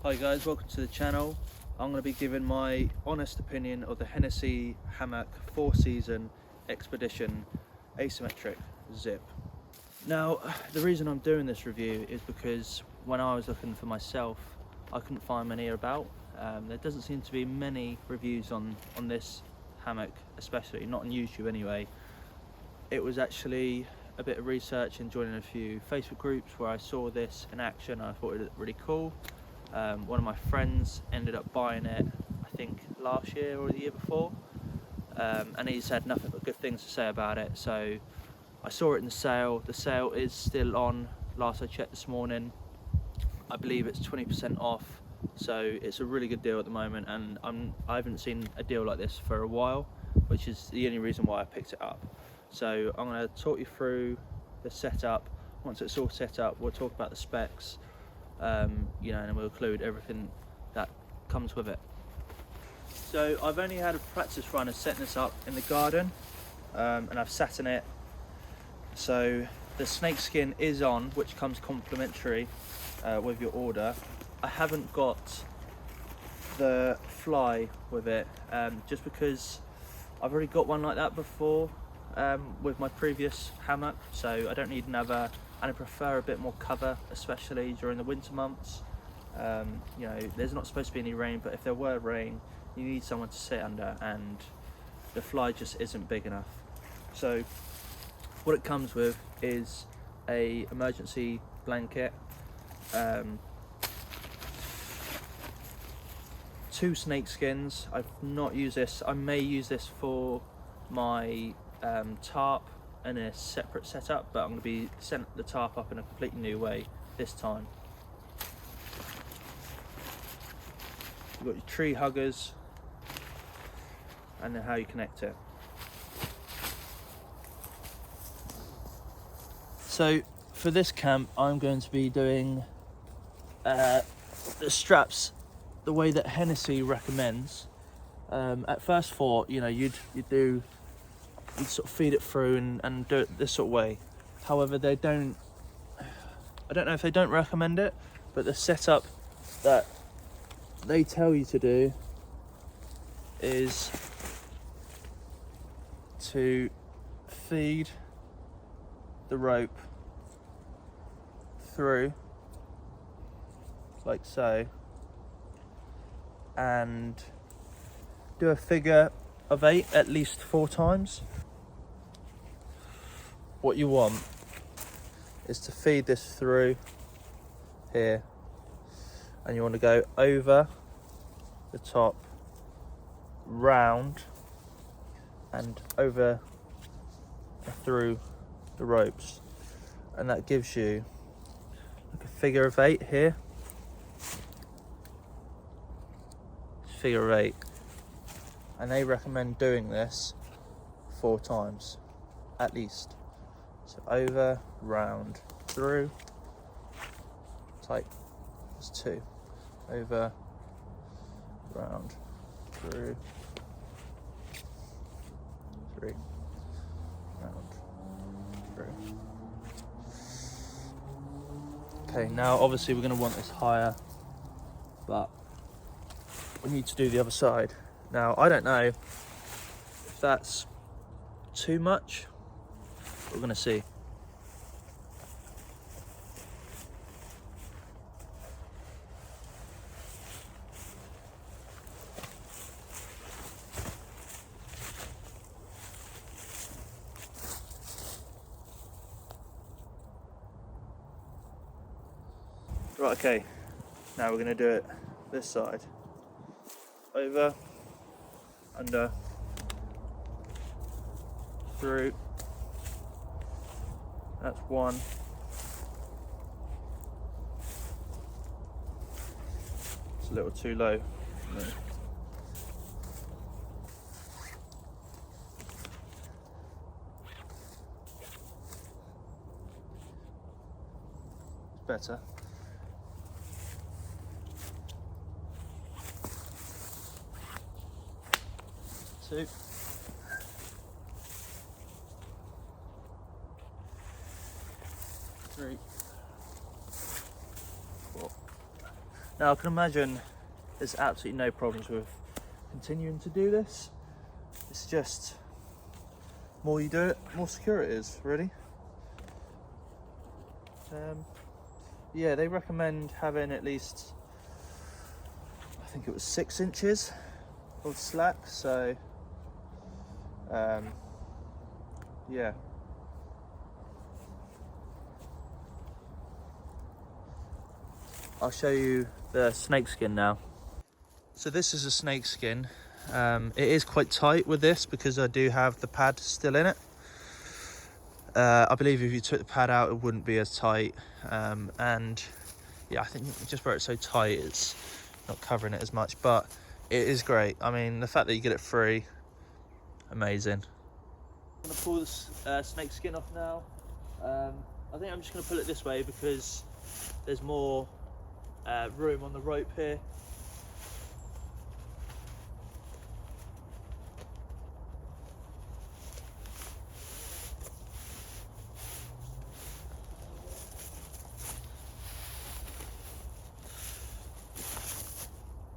Hi guys, welcome to the channel. I'm going to be giving my honest opinion of the Hennessy Hammock 4-season expedition asymmetric zip. Now, the reason I'm doing this review is because when I was looking for myself, I couldn't find many about. There doesn't seem to be many reviews on this hammock, especially not on YouTube anyway. It was actually a bit of research and joining a few Facebook groups where I saw this in action. I thought it looked really cool. One of my friends ended up buying it, I think last year or the year before, and he's had nothing but good things to say about it. So I saw it in the sale. The sale is still on. Last I checked this morning, I believe it's 20% off. So it's a really good deal at the moment, and I haven't seen a deal like this for a while, which is the only reason why I picked it up. So I'm going to talk you through the setup. Once it's all set up, we'll talk about the specs, and we'll include everything that comes with it. So I've only had a practice run of setting this up in the garden, and I've sat in it. So the snake skin is on, which comes complimentary with your order. I haven't got the fly with it, just because I've already got one like that before with my previous hammock, so I don't need another, and I prefer a bit more cover, especially during the winter months. There's not supposed to be any rain, but if there were rain, you need someone to sit under, and the fly just isn't big enough. So what it comes with is a emergency blanket, 2 snake skins. I've not used this. I may use this for my tarp in a separate setup, but I'm going to be setting the tarp up in a completely new way this time. You've got your tree huggers, and then how you connect it. So for this camp, I'm going to be doing the straps the way that Hennessy recommends. At first thought, you'd sort of feed it through and do it this sort of way. However, I don't know if they don't recommend it, but the setup that they tell you to do is to feed the rope through like so, and do a figure of 8 at least 4 times. What you want is to feed this through here, and you want to go over the top, round, and over through the ropes, and that gives you like a figure of 8 here. Figure of 8, and they recommend doing this 4 times at least. So over, round, through, tight. There's 2. Over, round, through, 3, round, through. Okay, now obviously we're going to want this higher, but we need to do the other side. Now, I don't know if that's too much. We're going to see. Right, okay. Now we're going to do it this side. Over, under, through. That's 1. It's a little too low. No. It's better. Two. 3, 4, Now I can imagine there's absolutely no problems with continuing to do this. It's just, more you do it, more secure it is, really. Yeah, they recommend having at least, I think it was 6 inches of slack, so yeah. I'll show you the snakeskin now. So this is a snakeskin. It is quite tight with this because I do have the pad still in it. I believe if you took the pad out, it wouldn't be as tight. And yeah, I think just where it's so tight, it's not covering it as much, but it is great. I mean, the fact that you get it free, amazing. I'm gonna pull this snakeskin off now. I think I'm just gonna pull it this way because there's more room on the rope here.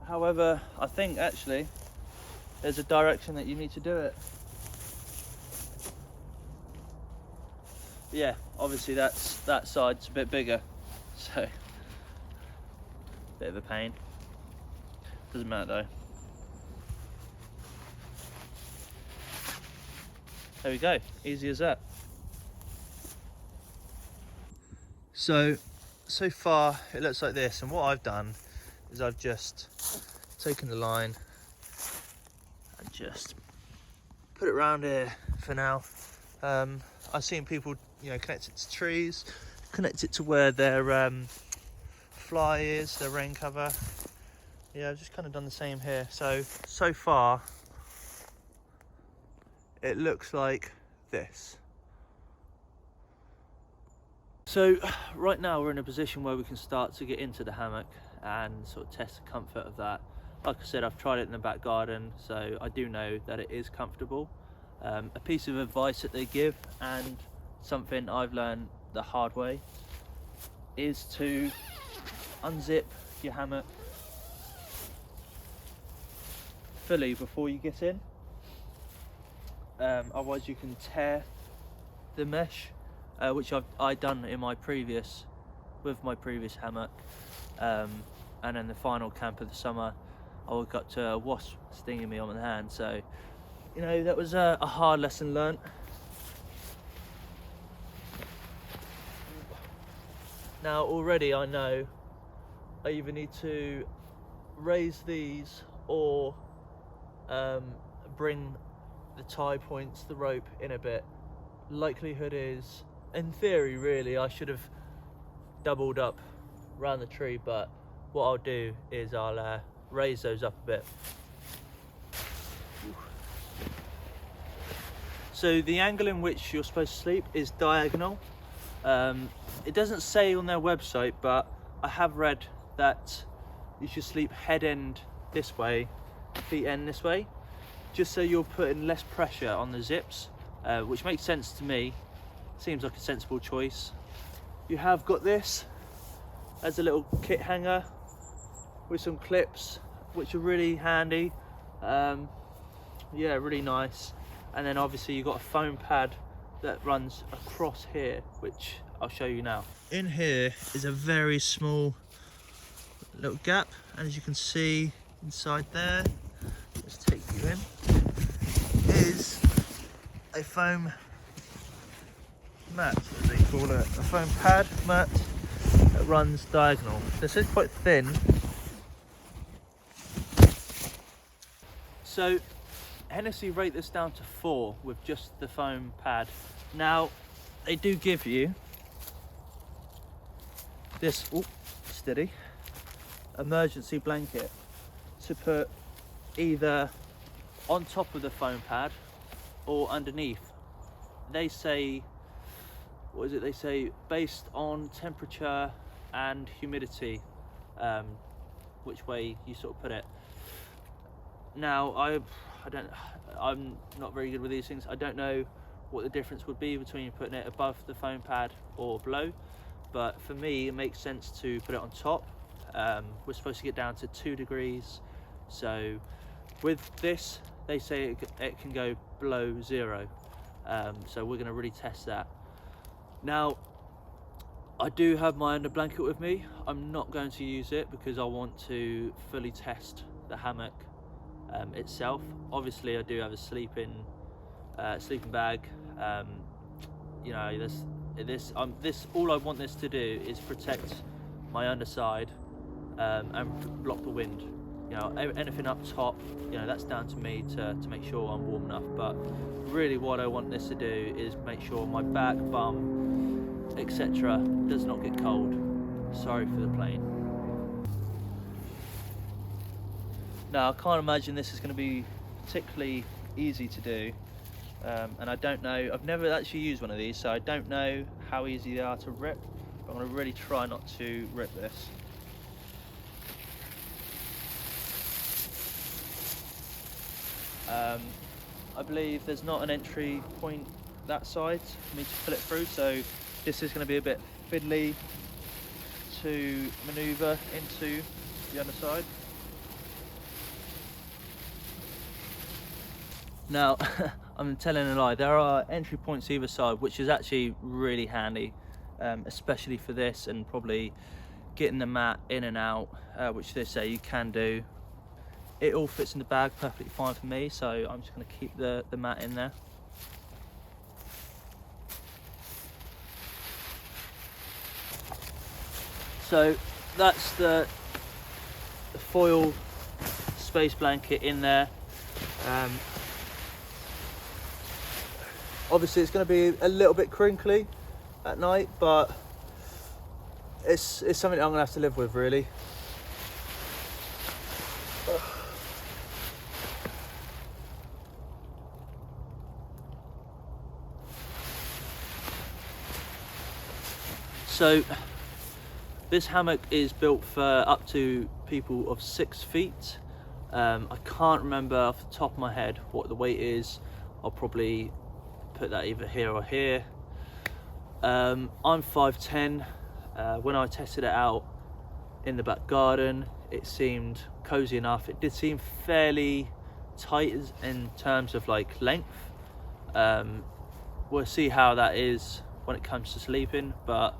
However, I think actually there's a direction that you need to do it. Yeah, obviously that side's a bit bigger, so bit of a pain. Doesn't matter though. There we go, easy as that. So far it looks like this, and what I've done is I've just taken the line and just put it around here for now. I've seen people, connect it to trees, connect it to where their fly is, their rain cover. Yeah, I've just kind of done the same here. So far it looks like this. So right now we're in a position where we can start to get into the hammock and sort of test the comfort of that. Like I said, I've tried it in the back garden, so I do know that it is comfortable. A piece of advice that they give, and something I've learned the hard way, is to unzip your hammock fully before you get in. Otherwise you can tear the mesh, which I've done in my previous hammock. And then the final camp of the summer, I got to a wasp stinging me on the hand. So, that was a hard lesson learnt. Now already I know I either need to raise these or bring the tie points, the rope in a bit. Likelihood is, in theory really, I should have doubled up around the tree, but what I'll do is I'll raise those up a bit. So the angle in which you're supposed to sleep is diagonal. It doesn't say on their website, but I have read that you should sleep head end this way, feet end this way, just so you're putting less pressure on the zips, which makes sense to me. Seems like a sensible choice. You have got this as a little kit hanger with some clips, which are really handy. Yeah, really nice. And then obviously you've got a foam pad that runs across here, which I'll show you now. In here is a very small little gap, and as you can see inside there, let's take you in, is a foam mat, as they call it, a foam pad mat that runs diagonal. This is quite thin. So Hennessy rate this down to 4 with just the foam pad. Now they do give you this steady emergency blanket to put either on top of the foam pad or underneath. They say, what is it they say, based on temperature and humidity, which way you sort of put it. Now I'm not very good with these things. I don't know what the difference would be between putting it above the foam pad or below, but for me it makes sense to put it on top, We're supposed to get down to 2 degrees. So with this, they say it can go below 0. So we're going to really test that. Now, I do have my under blanket with me. I'm not going to use it because I want to fully test the hammock itself. Obviously, I do have a sleeping bag. You know, this all I want this to do is protect my underside and block the wind. You know, anything up top, you know, that's down to me to make sure I'm warm enough. But really, what I want this to do is make sure my back, bum, etc. does not get cold. Sorry for the plane. Now, I can't imagine this is going to be particularly easy to do, and I don't know, I've never actually used one of these, so I don't know how easy they are to rip. I'm going to really try not to rip this. I believe there's not an entry point that side for me to pull it through, so this is going to be a bit fiddly to manoeuvre into the underside. Now, I'm telling a lie, there are entry points either side, which is actually really handy, especially for this, and probably getting the mat in and out, which they say you can do. It all fits in the bag perfectly fine for me, so I'm just going to keep the mat in there. So that's the foil space blanket in there. Obviously it's going to be a little bit crinkly at night, but it's something I'm going to have to live with, really. So this hammock is built for up to people of 6 feet. I can't remember off the top of my head what the weight is. I'll probably put that either here or here. I'm 5'10". When I tested it out in the back garden, it seemed cozy enough. It did seem fairly tight in terms of like length. We'll see how that is when it comes to sleeping, but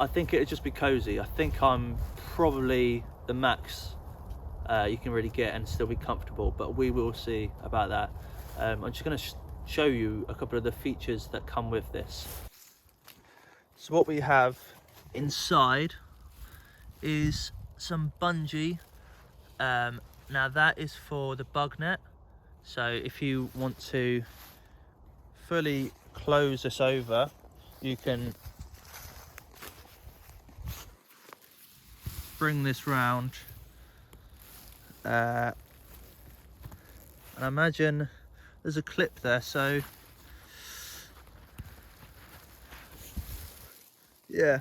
I think it'd just be cozy. I think I'm probably the max you can really get and still be comfortable, but we will see about that. I'm just going to show you a couple of the features that come with this. So what we have inside is some bungee. Now that is for the bug net, so if you want to fully close this over, you can bring this round, and I imagine there's a clip there, so yeah,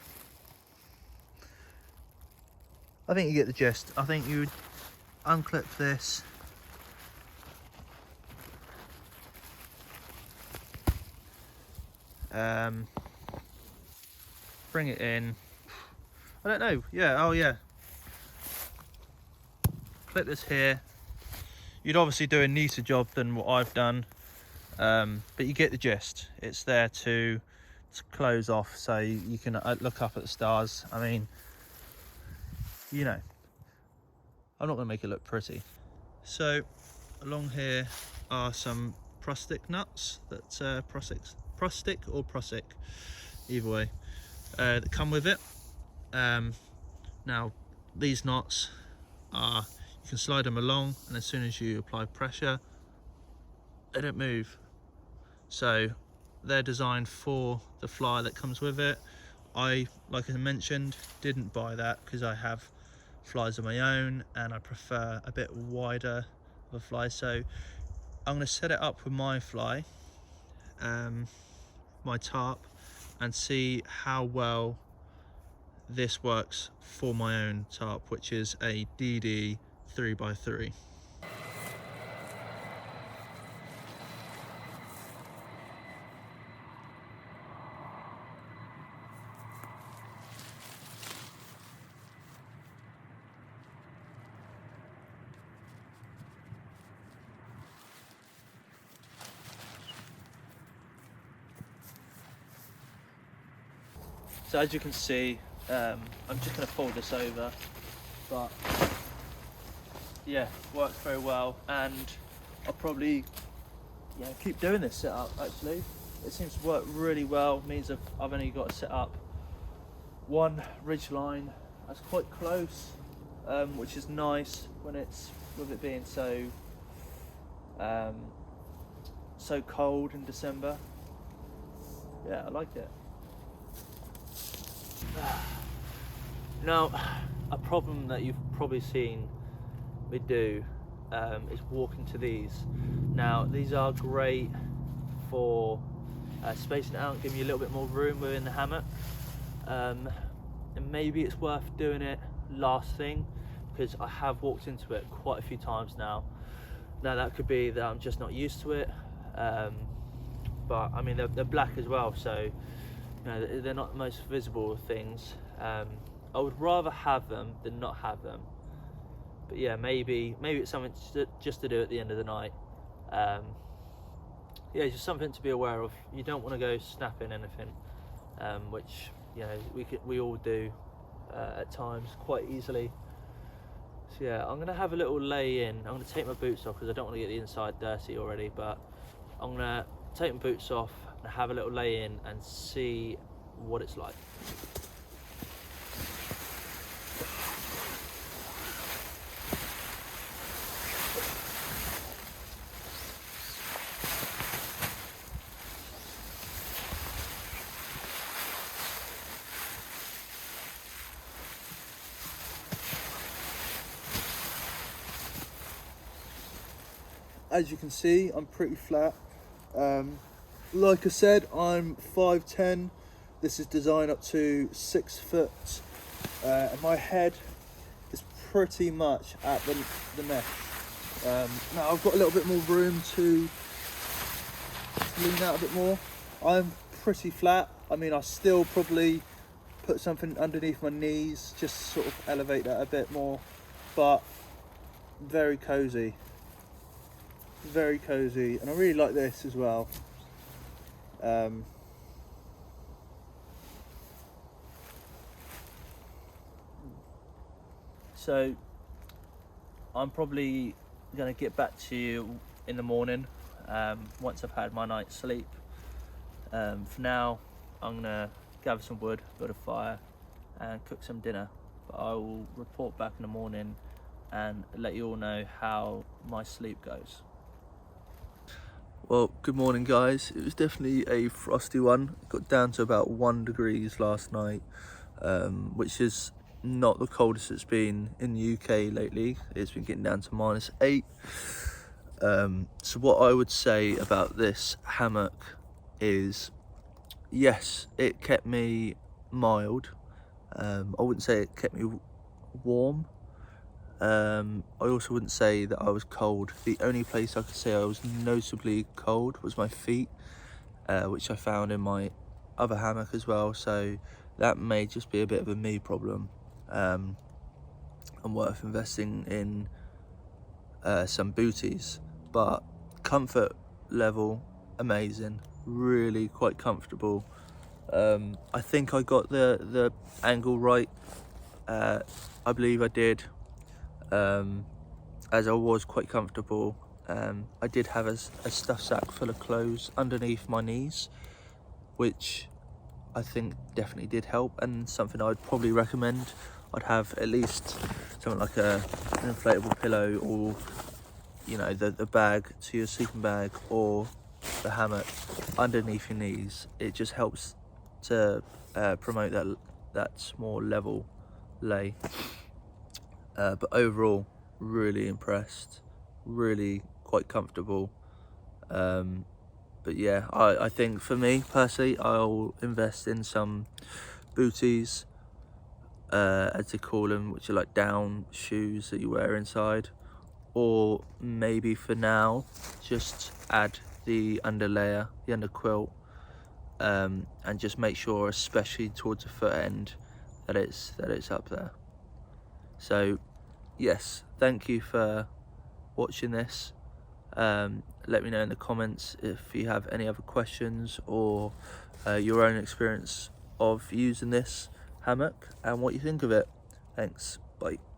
I think you get the gist. I think you would unclip this, bring it in, I don't know, yeah, oh yeah, clip this here. You'd obviously do a neater job than what I've done, but you get the gist. It's there to close off so you can look up at the stars. I mean, you know, I'm not going to make it look pretty. So along here are some prostic nuts that prostic or prosic, either way, that come with it. Now these knots are, you can slide them along, and as soon as you apply pressure, they don't move. So they're designed for the fly that comes with it. Like I mentioned, didn't buy that because I have flies of my own and I prefer a bit wider of a fly. So I'm going to set it up with my fly, my tarp, and see how well this works for my own tarp, which is a DD 3x3. So as you can see, I'm just going to fold this over, but yeah, works very well, and I'll probably keep doing this setup. Actually, it seems to work really well. Means I've only got to set up one ridge line that's quite close, which is nice when it's with it being so cold in December. Yeah, I like it. Now, a problem that you've probably seen me do is walking to these. Now, these are great for spacing out and giving you a little bit more room within the hammock. And maybe it's worth doing it last thing, because I have walked into it quite a few times now. Now, that could be that I'm just not used to it, but I mean they're black as well, so you know, they're not the most visible things. I would rather have them than not have them, but yeah, maybe it's something just to do at the end of the night. Yeah, just something to be aware of. You don't want to go snapping anything, which you know we all do at times quite easily. So yeah, I'm gonna have a little lay in. I'm gonna take my boots off because I don't want to get the inside dirty already, but I'm gonna take my boots off and have a little lay in and see what it's like. As you can see, I'm pretty flat. Like I said, I'm 5'10". This is designed up to 6 foot, and my head is pretty much at the mesh. Now I've got a little bit more room to lean out a bit more. I'm pretty flat. I mean, I still probably put something underneath my knees, just sort of elevate that a bit more, but very cozy. Very cozy, and I really like this as well. So I'm probably going to get back to you in the morning once I've had my night's sleep. For now, I'm going to gather some wood, build a fire and cook some dinner, but I will report back in the morning and let you all know how my sleep goes. Well, good morning guys. It was definitely a frosty one. It got down to about 1 degrees last night, which is not the coldest it's been in the UK lately. It's been getting down to -8. So what I would say about this hammock is, yes, it kept me mild. I wouldn't say it kept me warm. I also wouldn't say that I was cold. The only place I could say I was noticeably cold was my feet, which I found in my other hammock as well, so that may just be a bit of a me problem, and worth investing in some booties. But comfort level, amazing, really quite comfortable. I think I got the angle right. I believe I did. As I was quite comfortable. I did have a stuff sack full of clothes underneath my knees, which I think definitely did help, and something I'd probably recommend. I'd have at least something like an inflatable pillow, or you know, the bag to your sleeping bag, or the hammock underneath your knees. It just helps to promote that more level lay. But overall, really impressed, really quite comfortable. But yeah, I think for me personally, I'll invest in some booties, as they call them, which are like down shoes that you wear inside, or maybe for now just add the underlayer, the underquilt, and just make sure, especially towards the foot end, that it's up there. So yes, thank you for watching this. Let me know in the comments if you have any other questions or your own experience of using this hammock and what you think of it. Thanks, bye.